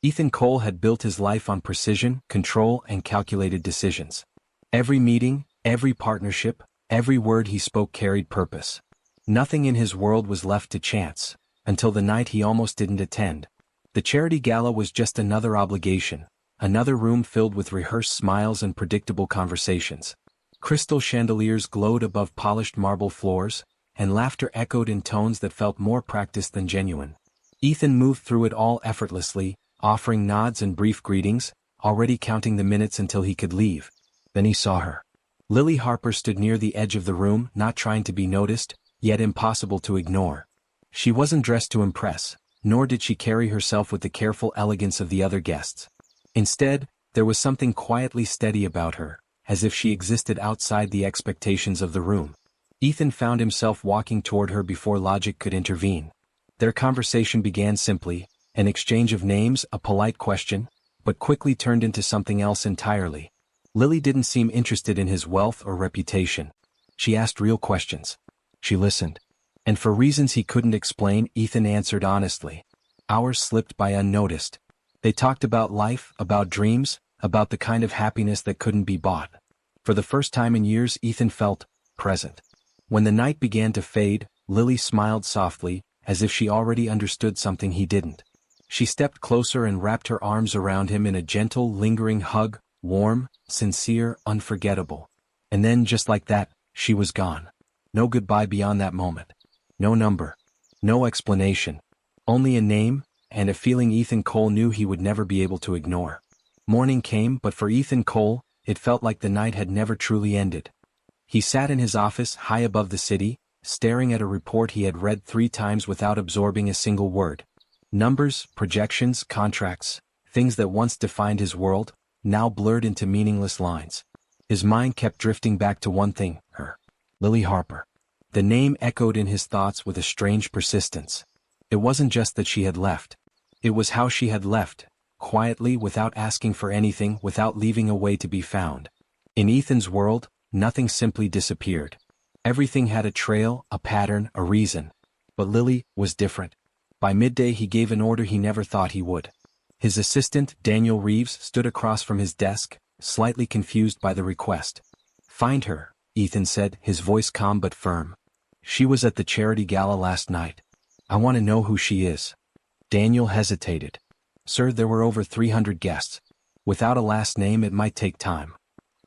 Ethan Cole had built his life on precision, control, and calculated decisions. Every meeting, every partnership, every word he spoke carried purpose. Nothing in his world was left to chance, until the night he almost didn't attend. The charity gala was just another obligation, another room filled with rehearsed smiles and predictable conversations. Crystal chandeliers glowed above polished marble floors, and laughter echoed in tones that felt more practiced than genuine. Ethan moved through it all effortlessly, offering nods and brief greetings, already counting the minutes until he could leave. Then he saw her. Lily Harper stood near the edge of the room, not trying to be noticed, yet impossible to ignore. She wasn't dressed to impress, nor did she carry herself with the careful elegance of the other guests. Instead, there was something quietly steady about her, as if she existed outside the expectations of the room. Ethan found himself walking toward her before logic could intervene. Their conversation began simply, an exchange of names, a polite question, but quickly turned into something else entirely. Lily didn't seem interested in his wealth or reputation. She asked real questions. She listened. And for reasons he couldn't explain, Ethan answered honestly. Hours slipped by unnoticed. They talked about life, about dreams, about the kind of happiness that couldn't be bought. For the first time in years, Ethan felt present. When the night began to fade, Lily smiled softly, as if she already understood something he didn't. She stepped closer and wrapped her arms around him in a gentle, lingering hug, warm, sincere, unforgettable. And then, just like that, she was gone. No goodbye beyond that moment. No number. No explanation. Only a name, and a feeling Ethan Cole knew he would never be able to ignore. Morning came, but for Ethan Cole, it felt like the night had never truly ended. He sat in his office, high above the city, staring at a report he had read 3 times without absorbing a single word. Numbers, projections, contracts, things that once defined his world, now blurred into meaningless lines. His mind kept drifting back to one thing, her. Lily Harper. The name echoed in his thoughts with a strange persistence. It wasn't just that she had left. It was how she had left, quietly, without asking for anything, without leaving a way to be found. In Ethan's world, nothing simply disappeared. Everything had a trail, a pattern, a reason. But Lily was different. By midday he gave an order he never thought he would. His assistant, Daniel Reeves, stood across from his desk, slightly confused by the request. Find her, Ethan said, his voice calm but firm. She was at the charity gala last night. I want to know who she is. Daniel hesitated. Sir, there were over 300 guests. Without a last name it might take time.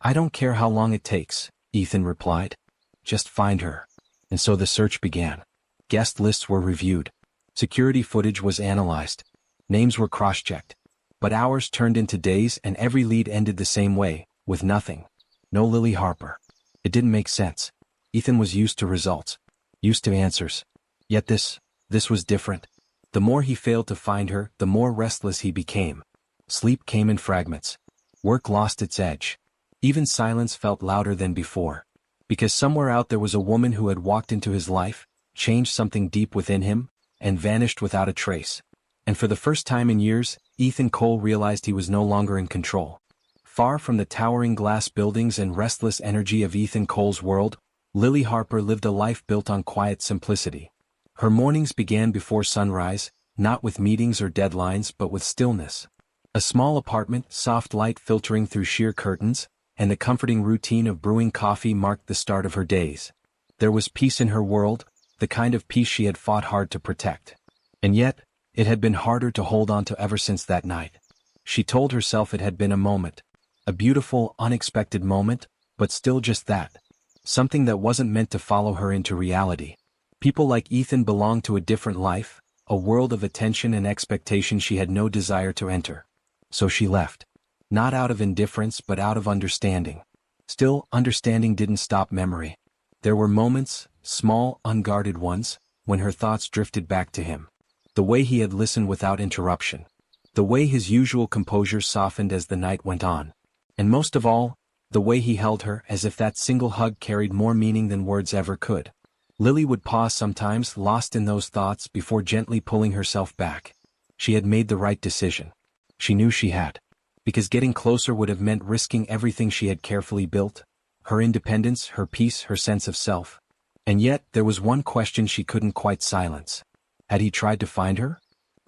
I don't care how long it takes, Ethan replied. Just find her. And so the search began. Guest lists were reviewed. Security footage was analyzed. Names were cross-checked. But hours turned into days and every lead ended the same way, with nothing. No Lily Harper. It didn't make sense. Ethan was used to results. Used to answers. Yet this was different. The more he failed to find her, the more restless he became. Sleep came in fragments. Work lost its edge. Even silence felt louder than before. Because somewhere out there was a woman who had walked into his life, changed something deep within him, and vanished without a trace. And for the first time in years, Ethan Cole realized he was no longer in control. Far from the towering glass buildings and restless energy of Ethan Cole's world, Lily Harper lived a life built on quiet simplicity. Her mornings began before sunrise, not with meetings or deadlines but with stillness. A small apartment, soft light filtering through sheer curtains, and the comforting routine of brewing coffee marked the start of her days. There was peace in her world, the kind of peace she had fought hard to protect. And yet, it had been harder to hold on to ever since that night. She told herself it had been a moment. A beautiful, unexpected moment, but still just that. Something that wasn't meant to follow her into reality. People like Ethan belonged to a different life, a world of attention and expectation she had no desire to enter. So she left. Not out of indifference but out of understanding. Still, understanding didn't stop memory. There were moments, small, unguarded ones, when her thoughts drifted back to him. The way he had listened without interruption. The way his usual composure softened as the night went on. And most of all, the way he held her as if that single hug carried more meaning than words ever could. Lily would pause sometimes, lost in those thoughts, before gently pulling herself back. She had made the right decision. She knew she had. Because getting closer would have meant risking everything she had carefully built. Her independence, her peace, her sense of self. And yet, there was one question she couldn't quite silence. Had he tried to find her?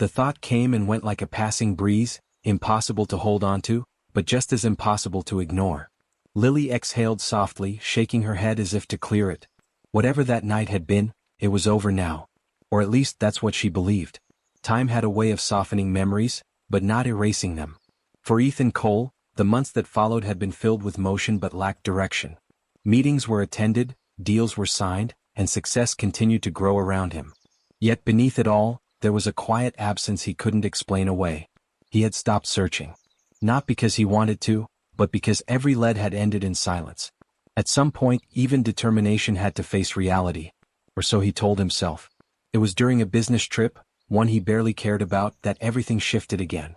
The thought came and went like a passing breeze, impossible to hold onto, but just as impossible to ignore. Lily exhaled softly, shaking her head as if to clear it. Whatever that night had been, it was over now. Or at least that's what she believed. Time had a way of softening memories, but not erasing them. For Ethan Cole, the months that followed had been filled with motion but lacked direction. Meetings were attended, deals were signed, and success continued to grow around him. Yet beneath it all, there was a quiet absence he couldn't explain away. He had stopped searching. Not because he wanted to, but because every lead had ended in silence. At some point, even determination had to face reality. Or so he told himself. It was during a business trip, one he barely cared about, that everything shifted again.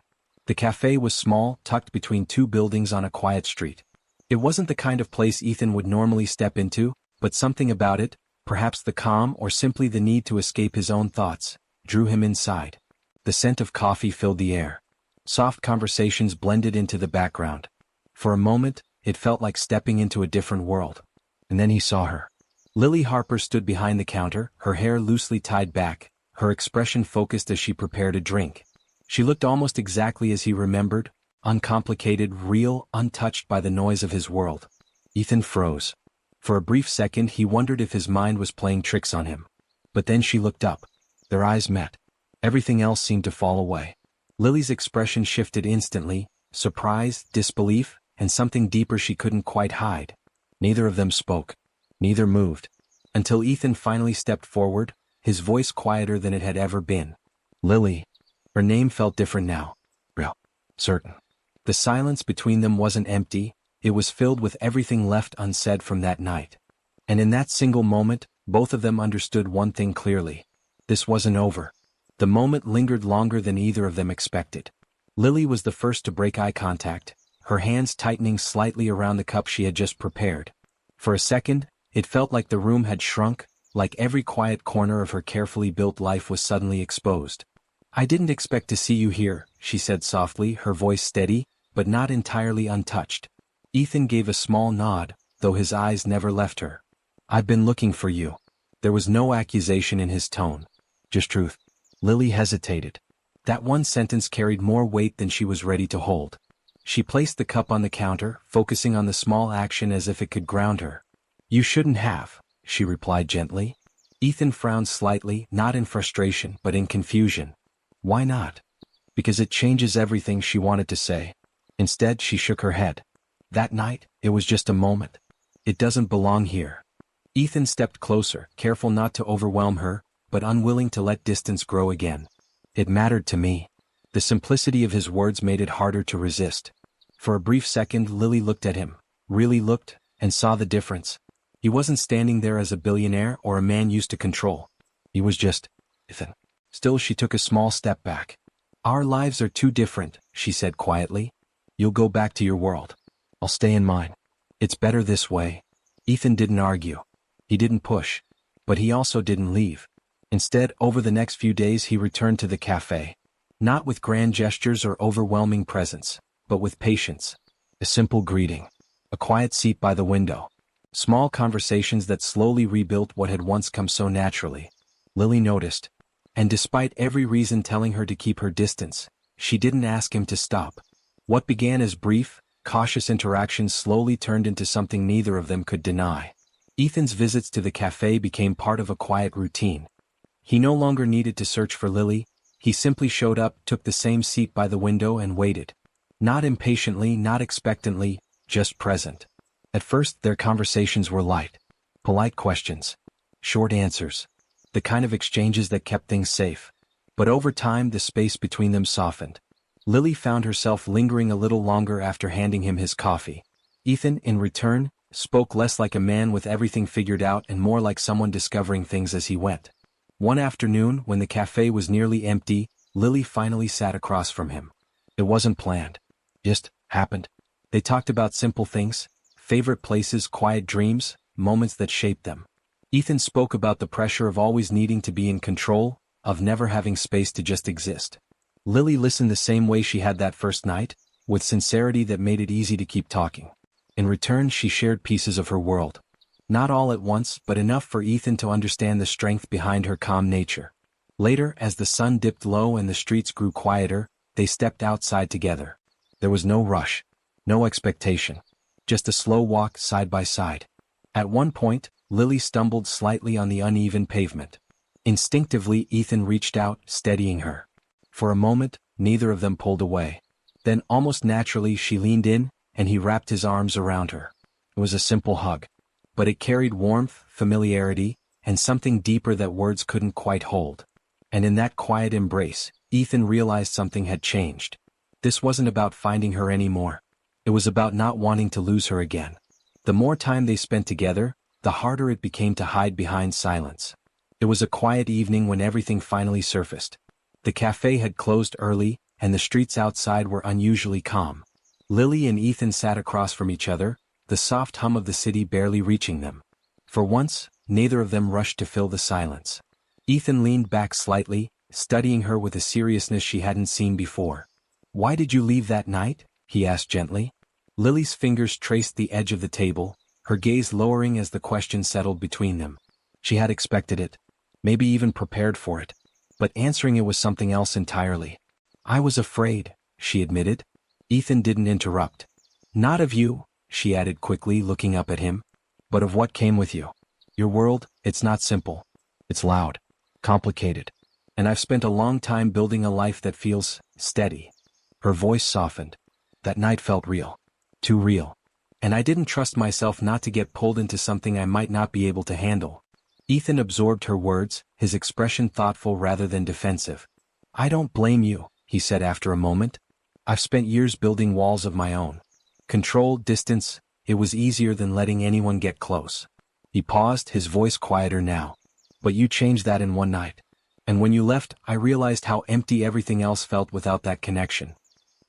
The cafe was small, tucked between two buildings on a quiet street. It wasn't the kind of place Ethan would normally step into, but something about it, perhaps the calm or simply the need to escape his own thoughts, drew him inside. The scent of coffee filled the air. Soft conversations blended into the background. For a moment, it felt like stepping into a different world. And then he saw her. Lily Harper stood behind the counter, her hair loosely tied back, her expression focused as she prepared a drink. She looked almost exactly as he remembered, uncomplicated, real, untouched by the noise of his world. Ethan froze. For a brief second he wondered if his mind was playing tricks on him. But then she looked up. Their eyes met. Everything else seemed to fall away. Lily's expression shifted instantly, surprise, disbelief, and something deeper she couldn't quite hide. Neither of them spoke. Neither moved. Until Ethan finally stepped forward, his voice quieter than it had ever been. Lily. Her name felt different now. Real. Certain. The silence between them wasn't empty, it was filled with everything left unsaid from that night. And in that single moment, both of them understood one thing clearly. This wasn't over. The moment lingered longer than either of them expected. Lily was the first to break eye contact, her hands tightening slightly around the cup she had just prepared. For a second, it felt like the room had shrunk, like every quiet corner of her carefully built life was suddenly exposed. I didn't expect to see you here, she said softly, her voice steady, but not entirely untouched. Ethan gave a small nod, though his eyes never left her. I've been looking for you. There was no accusation in his tone. Just truth. Lily hesitated. That one sentence carried more weight than she was ready to hold. She placed the cup on the counter, focusing on the small action as if it could ground her. You shouldn't have, she replied gently. Ethan frowned slightly, not in frustration, but in confusion. Why not? Because it changes everything, she wanted to say. Instead, she shook her head. That night, it was just a moment. It doesn't belong here. Ethan stepped closer, careful not to overwhelm her, but unwilling to let distance grow again. It mattered to me. The simplicity of his words made it harder to resist. For a brief second, Lily looked at him, really looked, and saw the difference. He wasn't standing there as a billionaire or a man used to control. He was just Ethan. Still, she took a small step back. Our lives are too different, she said quietly. You'll go back to your world. I'll stay in mine. It's better this way. Ethan didn't argue. He didn't push. But he also didn't leave. Instead, over the next few days he returned to the cafe. Not with grand gestures or overwhelming presence, but with patience. A simple greeting. A quiet seat by the window. Small conversations that slowly rebuilt what had once come so naturally. Lily noticed. And despite every reason telling her to keep her distance, she didn't ask him to stop. What began as brief, cautious interactions slowly turned into something neither of them could deny. Ethan's visits to the cafe became part of a quiet routine. He no longer needed to search for Lily, he simply showed up, took the same seat by the window and waited. Not impatiently, not expectantly, just present. At first, their conversations were light. Polite questions. Short answers. The kind of exchanges that kept things safe. But over time, the space between them softened. Lily found herself lingering a little longer after handing him his coffee. Ethan, in return, spoke less like a man with everything figured out and more like someone discovering things as he went. One afternoon, when the cafe was nearly empty, Lily finally sat across from him. It wasn't planned. Just happened. They talked about simple things, favorite places, quiet dreams, moments that shaped them. Ethan spoke about the pressure of always needing to be in control, of never having space to just exist. Lily listened the same way she had that first night, with sincerity that made it easy to keep talking. In return, she shared pieces of her world. Not all at once, but enough for Ethan to understand the strength behind her calm nature. Later, as the sun dipped low and the streets grew quieter, they stepped outside together. There was no rush, no expectation, just a slow walk side by side. At one point, Lily stumbled slightly on the uneven pavement. Instinctively, Ethan reached out, steadying her. For a moment, neither of them pulled away. Then, almost naturally, she leaned in, and he wrapped his arms around her. It was a simple hug, but it carried warmth, familiarity, and something deeper that words couldn't quite hold. And in that quiet embrace, Ethan realized something had changed. This wasn't about finding her anymore. It was about not wanting to lose her again. The more time they spent together, the harder it became to hide behind silence. It was a quiet evening when everything finally surfaced. The cafe had closed early, and the streets outside were unusually calm. Lily and Ethan sat across from each other, the soft hum of the city barely reaching them. For once, neither of them rushed to fill the silence. Ethan leaned back slightly, studying her with a seriousness she hadn't seen before. "Why did you leave that night?" he asked gently. Lily's fingers traced the edge of the table, her gaze lowering as the question settled between them. She had expected it, maybe even prepared for it, but answering it was something else entirely. "I was afraid," she admitted. Ethan didn't interrupt. "Not of you," she added quickly, looking up at him, "but of what came with you. Your world, it's not simple. It's loud, complicated. And I've spent a long time building a life that feels steady." Her voice softened. "That night felt real. Too real. And I didn't trust myself not to get pulled into something I might not be able to handle." Ethan absorbed her words, his expression thoughtful rather than defensive. "I don't blame you," he said after a moment. "I've spent years building walls of my own. Control, distance, it was easier than letting anyone get close." He paused, his voice quieter now. "But you changed that in one night. And when you left, I realized how empty everything else felt without that connection."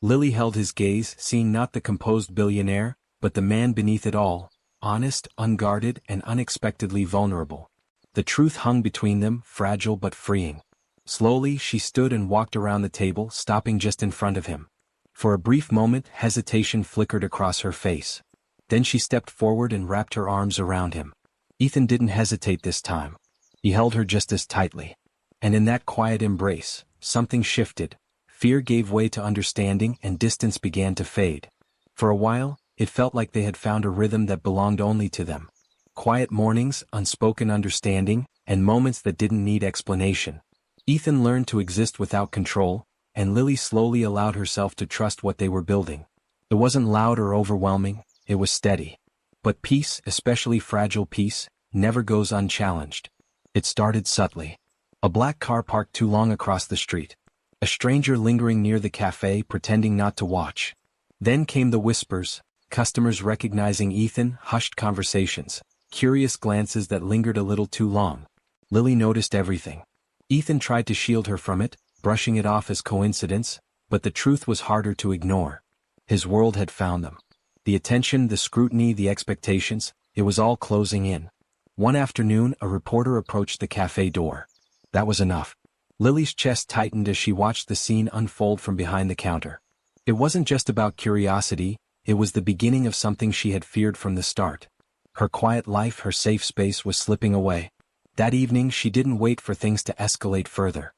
Lily held his gaze, seeing not the composed billionaire, but the man beneath it all, honest, unguarded, and unexpectedly vulnerable. The truth hung between them, fragile but freeing. Slowly, she stood and walked around the table, stopping just in front of him. For a brief moment, hesitation flickered across her face. Then she stepped forward and wrapped her arms around him. Ethan didn't hesitate this time. He held her just as tightly. And in that quiet embrace, something shifted. Fear gave way to understanding, and distance began to fade. For a while, it felt like they had found a rhythm that belonged only to them. Quiet mornings, unspoken understanding, and moments that didn't need explanation. Ethan learned to exist without control, and Lily slowly allowed herself to trust what they were building. It wasn't loud or overwhelming, it was steady. But peace, especially fragile peace, never goes unchallenged. It started subtly. A black car parked too long across the street. A stranger lingering near the cafe, pretending not to watch. Then came the whispers, customers recognizing Ethan, hushed conversations, curious glances that lingered a little too long. Lily noticed everything. Ethan tried to shield her from it, brushing it off as coincidence, but the truth was harder to ignore. His world had found them. The attention, the scrutiny, the expectations, it was all closing in. One afternoon, a reporter approached the cafe door. That was enough. Lily's chest tightened as she watched the scene unfold from behind the counter. It wasn't just about curiosity, it was the beginning of something she had feared from the start. Her quiet life, her safe space was slipping away. That evening she didn't wait for things to escalate further.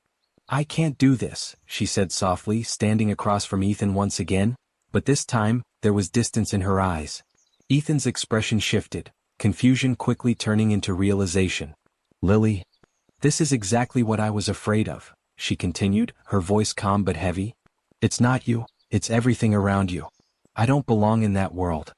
"I can't do this," she said softly, standing across from Ethan once again, but this time, there was distance in her eyes. Ethan's expression shifted, confusion quickly turning into realization. "Lily, this is exactly what I was afraid of," she continued, her voice calm but heavy. "It's not you, it's everything around you. I don't belong in that world."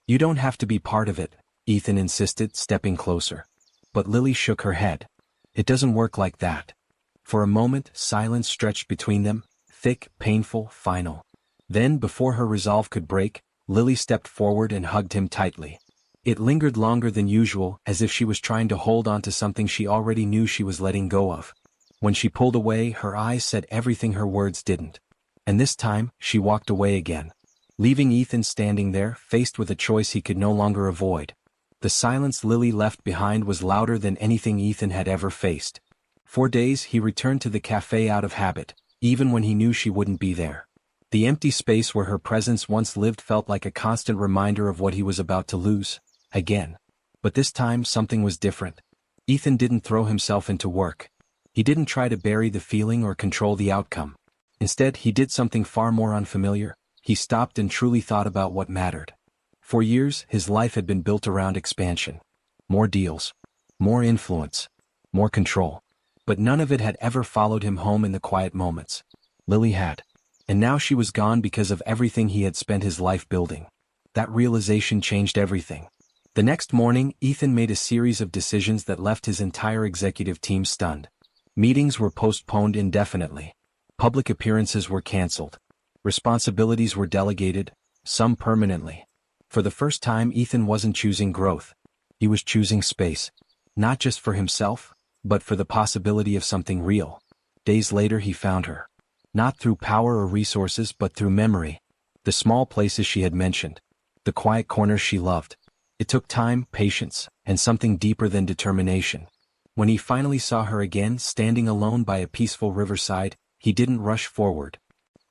"You don't have to be part of it," Ethan insisted, stepping closer. But Lily shook her head. "It doesn't work like that." For a moment, silence stretched between them, thick, painful, final. Then, before her resolve could break, Lily stepped forward and hugged him tightly. It lingered longer than usual, as if she was trying to hold on to something she already knew she was letting go of. When she pulled away, her eyes said everything her words didn't. And this time, she walked away again, leaving Ethan standing there, faced with a choice he could no longer avoid. The silence Lily left behind was louder than anything Ethan had ever faced. For days he returned to the cafe out of habit, even when he knew she wouldn't be there. The empty space where her presence once lived felt like a constant reminder of what he was about to lose. Again. But this time something was different. Ethan didn't throw himself into work. He didn't try to bury the feeling or control the outcome. Instead, he did something far more unfamiliar. He stopped and truly thought about what mattered. For years, his life had been built around expansion. More deals. More influence. More control. But none of it had ever followed him home in the quiet moments. Lily had. And now she was gone because of everything he had spent his life building. That realization changed everything. The next morning, Ethan made a series of decisions that left his entire executive team stunned. Meetings were postponed indefinitely. Public appearances were canceled. Responsibilities were delegated, some permanently. For the first time, Ethan wasn't choosing growth. He was choosing space. Not just for himself, but for the possibility of something real. Days later he found her. Not through power or resources but through memory. The small places she had mentioned. The quiet corners she loved. It took time, patience, and something deeper than determination. When he finally saw her again standing alone by a peaceful riverside, he didn't rush forward.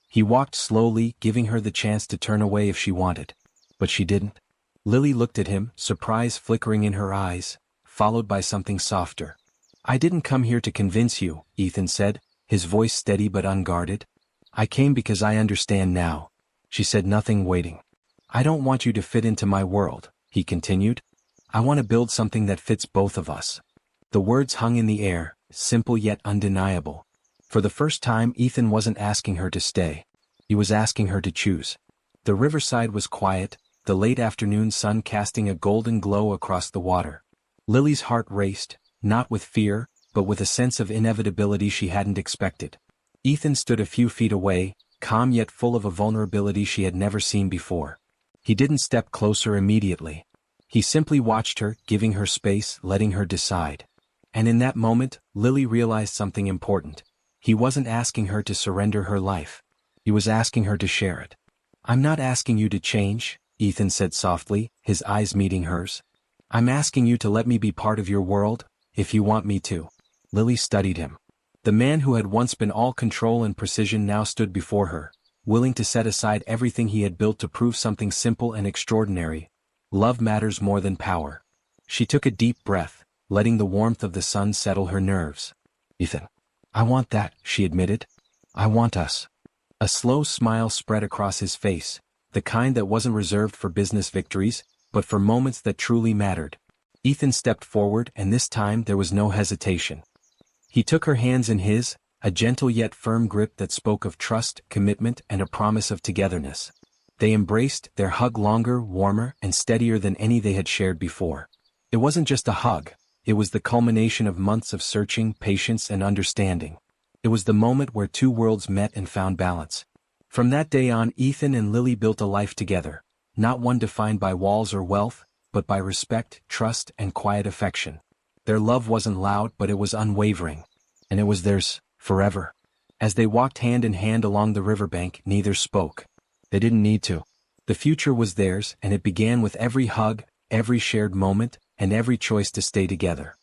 He walked slowly, giving her the chance to turn away if she wanted. But she didn't. Lily looked at him, surprise flickering in her eyes, followed by something softer. "I didn't come here to convince you," Ethan said, his voice steady but unguarded. "I came because I understand now." She said nothing, waiting. "I don't want you to fit into my world," he continued. "I want to build something that fits both of us." The words hung in the air, simple yet undeniable. For the first time, Ethan wasn't asking her to stay. He was asking her to choose. The riverside was quiet, the late afternoon sun casting a golden glow across the water. Lily's heart raced, not with fear, but with a sense of inevitability she hadn't expected. Ethan stood a few feet away, calm yet full of a vulnerability she had never seen before. He didn't step closer immediately. He simply watched her, giving her space, letting her decide. And in that moment, Lily realized something important. He wasn't asking her to surrender her life. He was asking her to share it. "I'm not asking you to change," Ethan said softly, his eyes meeting hers. "I'm asking you to let me be part of your world, if you want me to." Lily studied him. The man who had once been all control and precision now stood before her, willing to set aside everything he had built to prove something simple and extraordinary. Love matters more than power. She took a deep breath, letting the warmth of the sun settle her nerves. "Ethan, I want that," she admitted. "I want us." A slow smile spread across his face, the kind that wasn't reserved for business victories, but for moments that truly mattered. Ethan stepped forward, and this time there was no hesitation. He took her hands in his, a gentle yet firm grip that spoke of trust, commitment, and a promise of togetherness. They embraced, their hug longer, warmer, and steadier than any they had shared before. It wasn't just a hug, it was the culmination of months of searching, patience, and understanding. It was the moment where two worlds met and found balance. From that day on, Ethan and Lily built a life together, not one defined by walls or wealth, but by respect, trust, and quiet affection. Their love wasn't loud, but it was unwavering. And it was theirs, forever. As they walked hand in hand along the riverbank, neither spoke. They didn't need to. The future was theirs, and it began with every hug, every shared moment, and every choice to stay together.